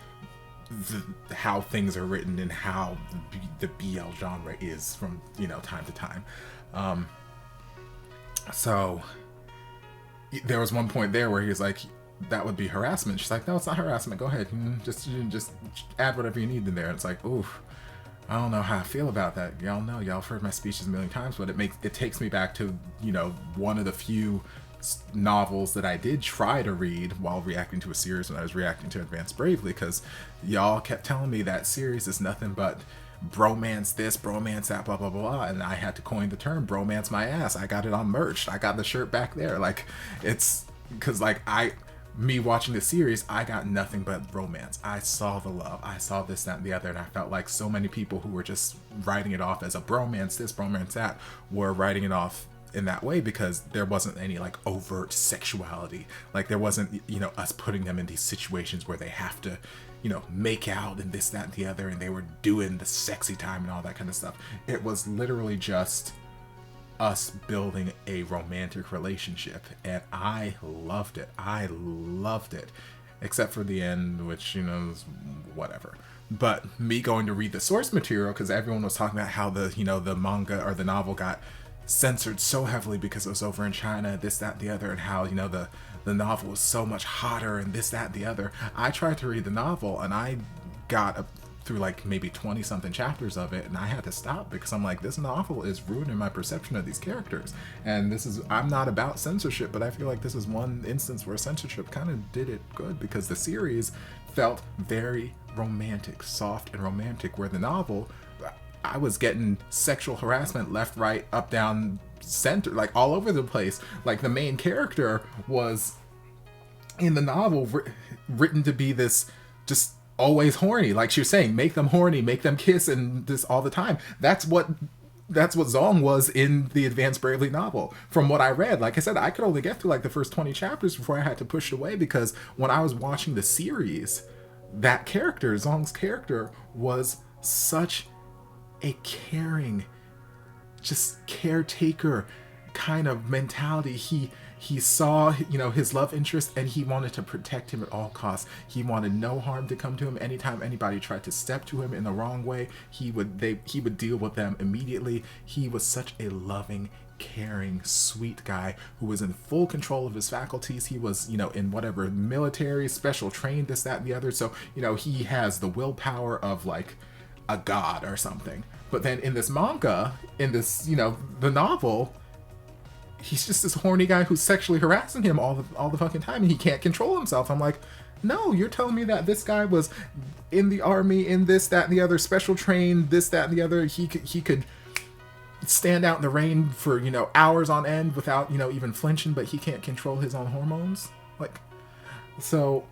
how things are written and how the BL genre is from, you know, time to time. So there was one point there where he was like, that would be harassment. She's like, no, it's not harassment, go ahead, just add whatever you need in there. And it's like, ooh, I don't know how I feel about that. Y'all know, y'all have heard my speeches a million times, but it takes me back to, you know, one of the few novels that I did try to read while reacting to a series when I was reacting to Advance Bravely, because y'all kept telling me that series is nothing but bromance this, bromance that, blah, blah, blah. And I had to coin the term bromance my ass. I got it on merch. I got the shirt back there. Like, it's because like me watching the series, I got nothing but romance. I saw the love. I saw this, that, and the other. And I felt like so many people who were just writing it off as a bromance this, bromance that, were writing it off in that way because there wasn't any like overt sexuality. Like there wasn't, you know, us putting them in these situations where they have to, you know, make out and this, that, and the other, and they were doing the sexy time and all that kind of stuff. It was literally just us building a romantic relationship, and I loved it. I loved it, except for the end, which, you know, is whatever. But me going to read the source material, because everyone was talking about how the, you know, the manga or the novel got censored so heavily because it was over in China, this, that, and the other, and how, you know, the novel was so much hotter and this, that, and the other. I tried to read the novel and I got through like maybe 20 something chapters of it, and I had to stop because I'm like, this novel is ruining my perception of these characters. And this is, I'm not about censorship, but I feel like this is one instance where censorship kind of did it good, because the series felt very romantic, soft and romantic, where the novel, I was getting sexual harassment left, right, up, down, center, like all over the place. Like the main character was in the novel written to be this just always horny, like she was saying, make them horny, make them kiss, and this all the time. That's what Zong was in the Advance Bravely novel. From what I read, like I said, I could only get through like the first 20 chapters before I had to push it away, because when I was watching the series, that character, Zong's character, was such a caring, just caretaker kind of mentality. He saw, you know, his love interest, and he wanted to protect him at all costs. He wanted no harm to come to him. Anytime anybody tried to step to him in the wrong way, he would deal with them immediately. He was such a loving, caring, sweet guy who was in full control of his faculties. He was, you know, in whatever military, special trained, this, that, and the other. So, you know, he has the willpower of like a god or something. But then in this manga, in this, you know, the novel, he's just this horny guy who's sexually harassing him all the fucking time, and he can't control himself. I'm like, no, you're telling me that this guy was in the army, in this, that, and the other, special trained, this, that, and the other. He could stand out in the rain for, you know, hours on end without, you know, even flinching, but he can't control his own hormones. Like, so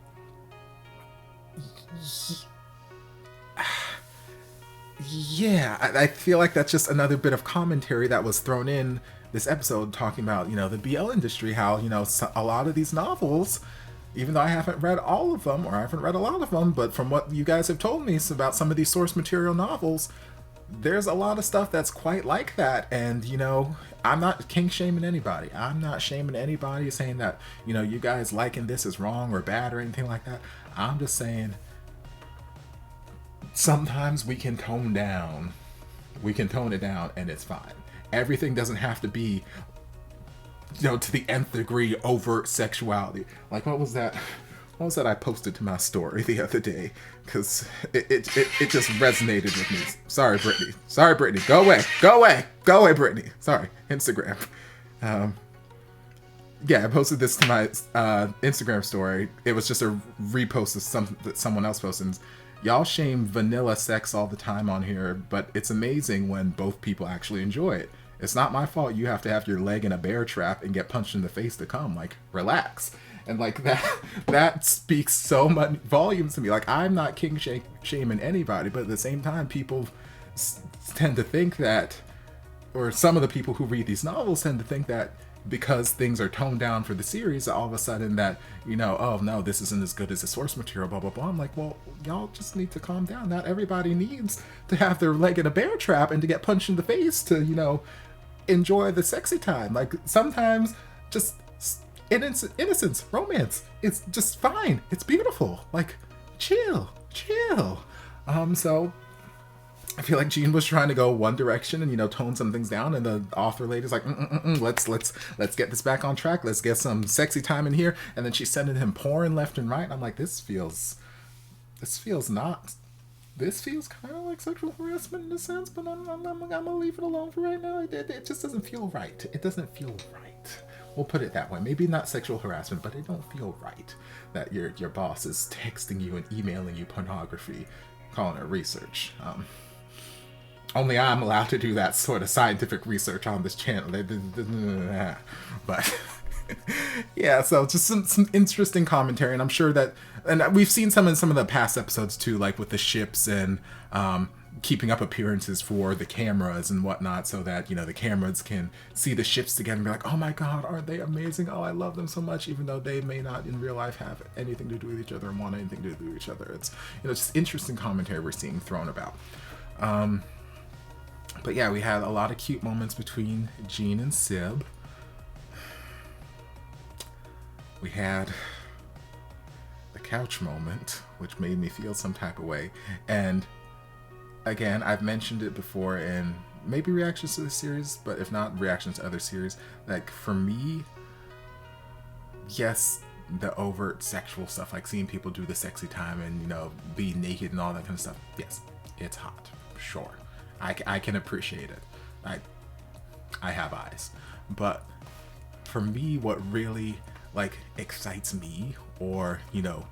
yeah, I feel like that's just another bit of commentary that was thrown in this episode, talking about, you know, the BL industry, how, you know, a lot of these novels, even though I haven't read all of them, or I haven't read a lot of them, but from what you guys have told me about some of these source material novels, there's a lot of stuff that's quite like that. And, you know, I'm not kink shaming anybody. I'm not shaming anybody saying that, you know, you guys liking this is wrong or bad or anything like that. I'm just saying sometimes we can tone down. We can tone it down and it's fine. Everything doesn't have to be, you know, to the nth degree overt sexuality. Like, what was that I posted to my story the other day? Because it just resonated with me. Sorry, Brittany. Go away, Brittany. Sorry, Instagram. Yeah, I posted this to my Instagram story. It was just a repost of that someone else posted. Y'all shame vanilla sex all the time on here, but it's amazing when both people actually enjoy it. It's not my fault you have to have your leg in a bear trap and get punched in the face to come. Like, relax. And like that speaks so much volumes to me. Like, I'm not kink shaming anybody, but at the same time, people tend to think that, or some of the people who read these novels tend to think that because things are toned down for the series, all of a sudden that, you know, oh no, this isn't as good as the source material, blah, blah, blah. I'm like, well, y'all just need to calm down. Not everybody needs to have their leg in a bear trap and to get punched in the face to, you know, enjoy the sexy time. Like, sometimes just innocence, romance, it's just fine. It's beautiful. Like, chill. So I feel like Jean was trying to go one direction and, you know, tone some things down, and the author lady's like, let's get this back on track. Let's get some sexy time in here. And then she's sending him porn left and right. I'm like, this feels kind of like sexual harassment in a sense, but I'm gonna leave it alone for right now. It just doesn't feel right. It doesn't feel right. We'll put it that way. Maybe not sexual harassment, but it don't feel right that your boss is texting you and emailing you pornography, calling it research. Only I'm allowed to do that sort of scientific research on this channel. But yeah, so just some interesting commentary, and I'm sure that, and we've seen some in some of the past episodes too, like with the ships and keeping up appearances for the cameras and whatnot, so that, you know, the cameras can see the ships together and be like, oh my god, aren't they amazing? Oh, I love them so much, even though they may not in real life have anything to do with each other and want anything to do with each other. It's, you know, just interesting commentary we're seeing thrown about. But yeah, we had a lot of cute moments between Jean and Sib. We had the couch moment, which made me feel some type of way. And again, I've mentioned it before in maybe reactions to the series, but if not, reactions to other series. Like, for me, yes, the overt sexual stuff, like seeing people do the sexy time and, you know, be naked and all that kind of stuff, yes, it's hot, sure. I can appreciate it. I have eyes. But for me, what really, like, excites me, or, you know,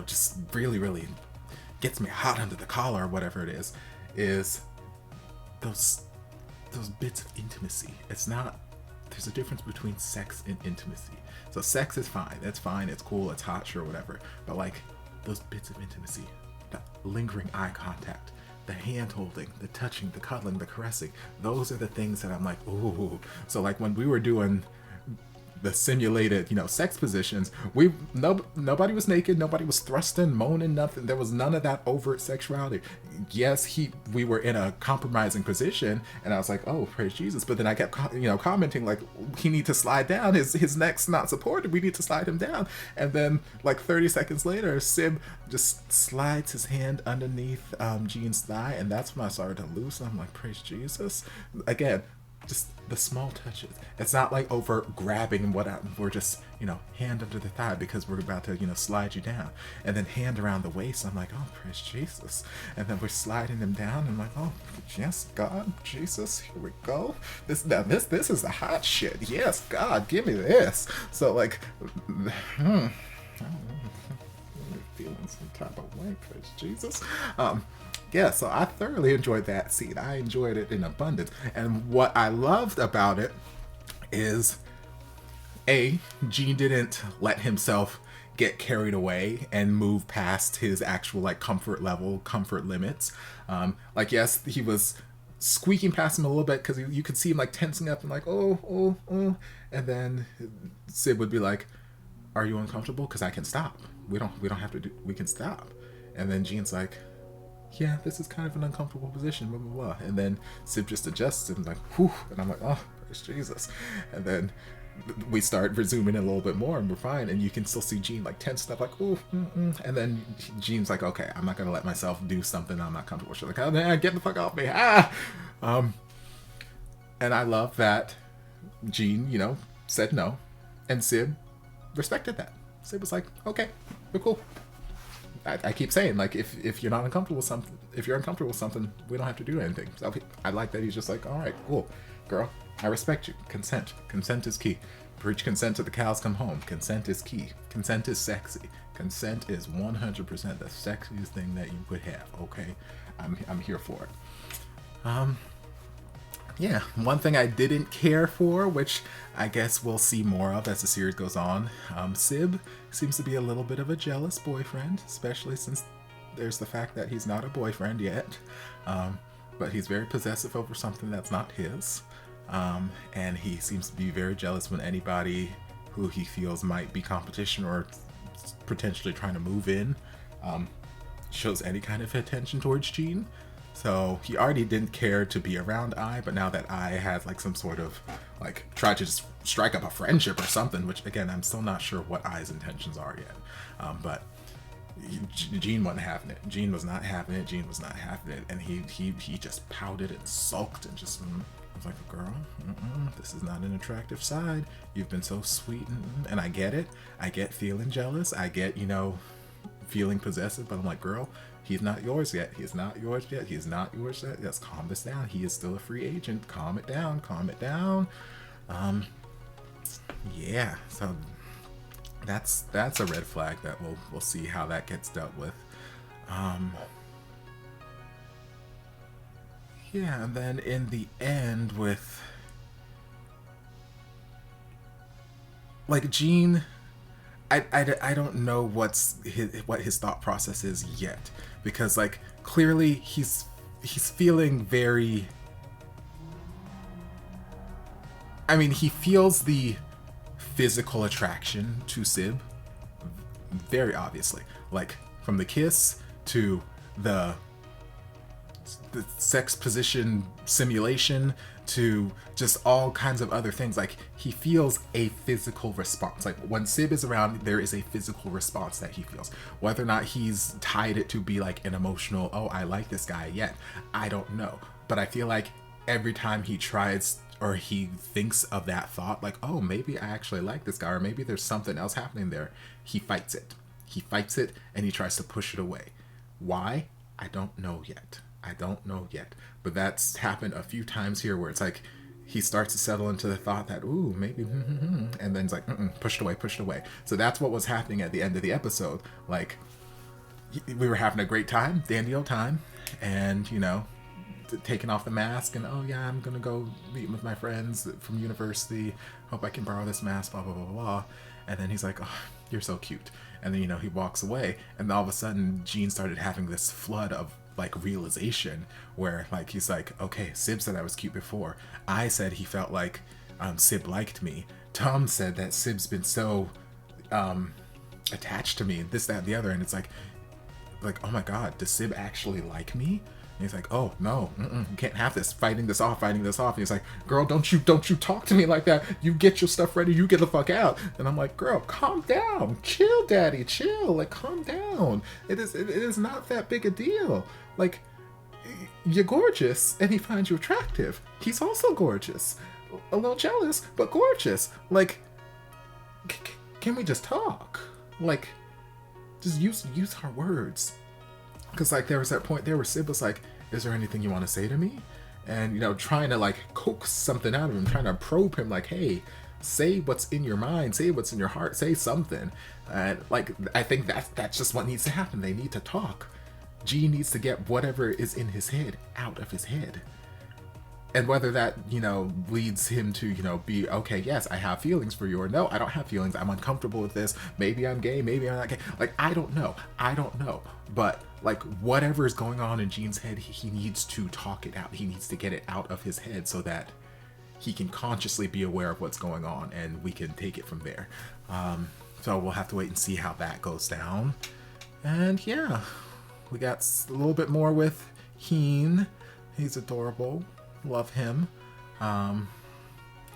just really gets me hot under the collar, or whatever it is those bits of intimacy. It's not, there's a difference between sex and intimacy. So sex is fine, it's fine, it's cool, it's hot, sure, whatever. But like, those bits of intimacy, that lingering eye contact, the hand holding, the touching, the cuddling, the caressing, those are the things that I'm like, ooh. So like when we were doing the simulated, you know, sex positions, nobody was naked, nobody was thrusting, moaning, nothing. There was none of that overt sexuality. Yes, we were in a compromising position, and I was like, oh, praise Jesus. But then I kept, you know, commenting like, he needs to slide down. His neck's not supported. We need to slide him down. And then like 30 seconds later, Sib just slides his hand underneath Jean's thigh, and that's when I started to loosen. I'm like, praise Jesus. Again, just the small touches. It's not like overt grabbing and whatnot. We're just, you know, hand under the thigh because we're about to, you know, slide you down. And then hand around the waist. I'm like, oh, praise Jesus. And then we're sliding him down. I'm like, oh, yes, God, Jesus, here we go. This is the hot shit. Yes, God, give me this. So like, feeling some type of way, praise Jesus. Yeah, so I thoroughly enjoyed that scene. I enjoyed it in abundance. And what I loved about it is, A, Jean didn't let himself get carried away and move past his actual, like, comfort level, comfort limits. Like, yes, he was squeaking past him a little bit because you could see him, like, tensing up and like, oh. And then Sid would be like, are you uncomfortable? Because I can stop. We don't have to we can stop. And then Jean's like, yeah, this is kind of an uncomfortable position, blah, blah, blah. And then Sib just adjusts and like, whew, and I'm like, oh, praise Jesus. And then we start resuming it a little bit more and we're fine. And you can still see Jean like tense stuff, like, ooh, And then Jean's like, okay, I'm not going to let myself do something I'm not comfortable with. She's like, oh, man, get the fuck off me. And I love that Jean, you know, said no. And Sib respected that. Sib was like, okay, we're cool. I keep saying, like, if you're not uncomfortable with something, if you're uncomfortable with something, we don't have to do anything. So I like that he's just like, all right, cool, girl, I respect you. Consent is key. Preach consent till the cows come home. Consent is key. Consent is sexy. Consent is 100% the sexiest thing that you could have. Okay, I'm here for it. Yeah, one thing I didn't care for, which I guess we'll see more of as the series goes on, Sib seems to be a little bit of a jealous boyfriend, especially since there's the fact that he's not a boyfriend yet, but he's very possessive over something that's not his, and he seems to be very jealous when anybody who he feels might be competition or potentially trying to move in shows any kind of attention towards Jean. So he already didn't care to be around I, but now that I has like some sort of like tried to just strike up a friendship or something, which again, I'm still not sure what I's intentions are yet. But Jean wasn't having it. Jean was not having it. Jean was not having it. And he just pouted and sulked and just was like, girl, this is not an attractive side. You've been so sweet. And I get it. I get feeling jealous. I get, you know, feeling possessive, but I'm like, girl, he's not yours yet. He's not yours yet. He's not yours yet. Let's calm this down. He is still a free agent. Calm it down. Calm it down. yeah, so that's a red flag that we'll see how that gets dealt with. Yeah, and then in the end with like Gene, I don't know what his thought process is yet, because like clearly he's feeling very, I mean, he feels the physical attraction to Sib very obviously, like from the kiss to the sex position simulation to just all kinds of other things. Like he feels a physical response. Like when Sib is around, there is a physical response that he feels. Whether or not he's tied it to be like an emotional, oh, I like this guy yet, I don't know. But I feel like every time he tries or he thinks of that thought, like, oh, maybe I actually like this guy, or maybe there's something else happening there, he fights it. He fights it and he tries to push it away. Why? I don't know yet. I don't know yet. But that's happened a few times here where it's like he starts to settle into the thought that, ooh, maybe, and then it's like, pushed away, pushed away. So that's what was happening at the end of the episode. Like, we were having a great time, dandy old time, and, you know, taking off the mask and, oh yeah, I'm gonna go meet with my friends from university, hope I can borrow this mask, blah, blah, blah, blah. And then he's like, oh, you're so cute. And then, you know, he walks away, and all of a sudden Gene started having this flood of like realization where like he's like, okay, Sib said I was cute before. I said he felt like Sib liked me. Tom said that Sib's been so attached to me, this, that, and the other. And it's like, oh my God, does Sib actually like me? And he's like, oh no, you can't have this, fighting this off. And he's like, girl, don't you talk to me like that. You get your stuff ready, you get the fuck out. And I'm like, girl, calm down, chill, daddy, chill, like calm down. It is not that big a deal. Like, you're gorgeous and he finds you attractive. He's also gorgeous, a little jealous, but gorgeous. Like, can we just talk? Like, just use our words. Because like there was that point there where Sib was like, is there anything you want to say to me? And, you know, trying to like coax something out of him, trying to probe him, like, hey, say what's in your mind, say what's in your heart, say something. And like, I think that's just what needs to happen. They need to talk. Gene needs to get whatever is in his head out of his head. And whether that, you know, leads him to, you know, be, okay, yes, I have feelings for you, or no, I don't have feelings, I'm uncomfortable with this, maybe I'm gay, maybe I'm not gay. Like, I don't know. But like, whatever is going on in Gene's head, he needs to talk it out. He needs to get it out of his head so that he can consciously be aware of what's going on, and we can take it from there. So we'll have to wait and see how that goes down. And yeah, we got a little bit more with Heen. He's adorable. Love him. A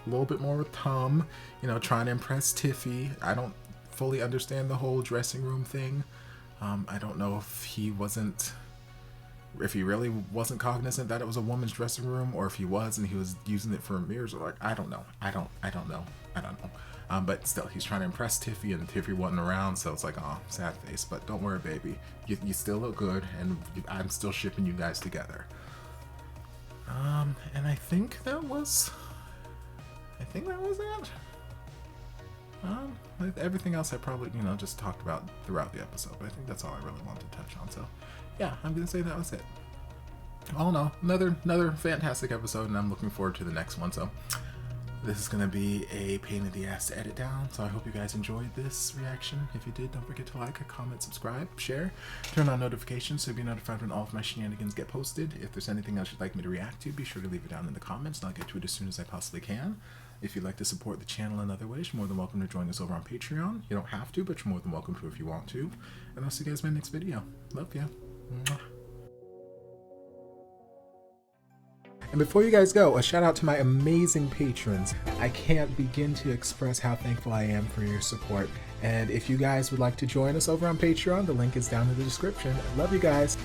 little bit more with Tom, you know, trying to impress Tiffy. I don't fully understand the whole dressing room thing. I don't know if he really wasn't cognizant that it was a woman's dressing room, or if he was and he was using it for mirrors, or like, I don't know. But still, he's trying to impress Tiffy, and Tiffy wasn't around, so it's like, oh, sad face. But don't worry, baby. You still look good, and I'm still shipping you guys together. And I think that was it. Everything else I probably, you know, just talked about throughout the episode, but I think that's all I really wanted to touch on. So yeah, I'm gonna say that was it. All in all, another fantastic episode, and I'm looking forward to the next one. So this is gonna be a pain in the ass to edit down, so I hope you guys enjoyed this reaction. If you did, don't forget to like, comment, subscribe, share, turn on notifications so you'll be notified when all of my shenanigans get posted. If there's anything else you'd like me to react to, be sure to leave it down in the comments, and I'll get to it as soon as I possibly can. If you'd like to support the channel in other ways, you're more than welcome to join us over on Patreon. You don't have to, but you're more than welcome to if you want to. And I'll see you guys in my next video. Love ya. Mwah. And before you guys go, a shout out to my amazing patrons. I can't begin to express how thankful I am for your support. And if you guys would like to join us over on Patreon, the link is down in the description. Love you guys.